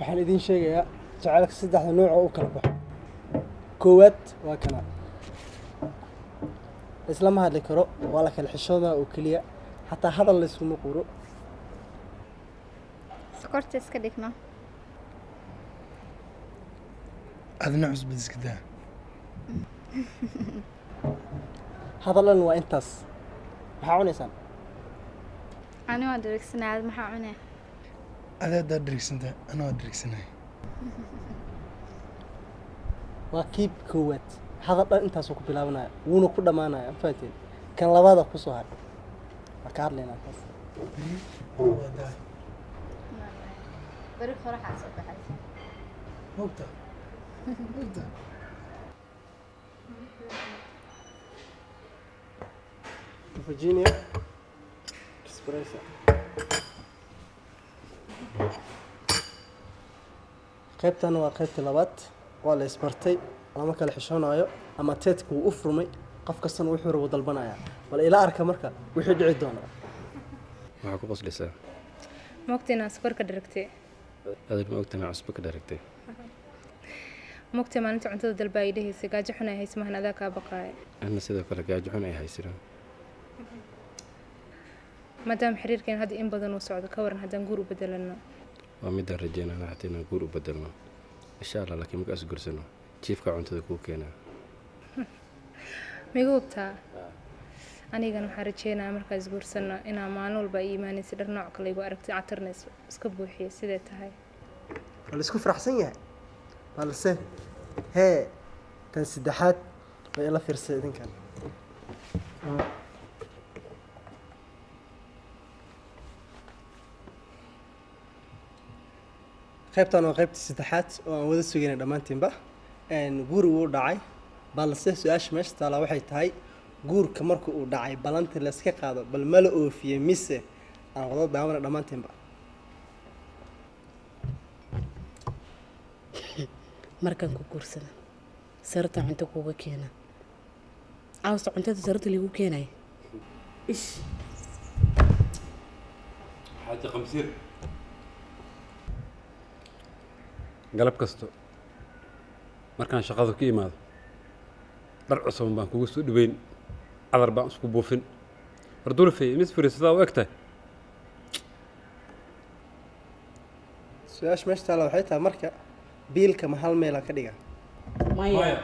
waxaan idiin sheegayaa jacaylka saddexda nooc oo u kala baxo koowaad waa kana islama hadli karo waa la kala xishoodaa oo keliya xataa hadal la iskuma quro sokorta iska dhigno adna cusbad iska daa hadalan waa intaas maxaa cunaysaan ani waa dheregsanaad maxaa cunee adeedaa dheregsanta anaa waa dheregsanahay waa kiib koowaad hadal dhan intaasuu ku bilaabanaya wuuna ku dhammaanaya ma fahanteen kan labaada ku soo hadhay waa ka hadlaynaa taas waa daa bari qoraxaa soo baxaysa hogta hogta Virginia Espresso qaybtan waa qaybtii labaad waa la isbartay lama kala xishoonayo ama teedku wuu u furmay qof kastana wuxuu rabo dalbanaya bal ila arka marka wixii dhici doona maxaa ku qoslaysaa mogtina sokorka dharagtay adeer ma ogtana cusbo ka dharagtay mogta maalinta cuntada dalba ay dhahaysay gaajo xun ay hayso mahan adaa kaa baqaaya anna sidoo kale gaajo xun ay haysiran maadaama xiriirkeen hadda in badan uu socdo ka waran haddaan guur u bedelano waa midaan rajeynana hataa inaan guur u bedelno insha allah laakiin markaas gursano jiifka cuntada kuu keenaa migu hubtaa anigana waxaan rajeynayaa markaas guursano inaa maalin walba ay iimaanaysa dhar nooc kale igu aragtay catarna iska buuxiya sidee tahay waa la isku faraxsan yahay balse hee tan saddexaad way ila fiirsay idinkan qaybtan waa qaybtii saddexaad oo aan wada sugaynay dhammaantiinba guuri wuu dhacay balse su-aasha meesha taalaa waxay tahay guurka marka uu dhacay balanta layska qaado bal ma la oofiyey mise aan wada daawano dhammaantiinba markaan ku guursana sarta cunto kuuga keena cawsta cuntada sarta liigu keenaya ish xaaji qamsiir galab kasto markaan shaqadu ka imaado dhar cusuban baan kugu soo dhaweyn cadar baan isku buufin wardulfey mis firiisadaa u eg tahay su-aasha meesha taalaa waxay tahay marka biilka ma hal meelaa ka dhiga maya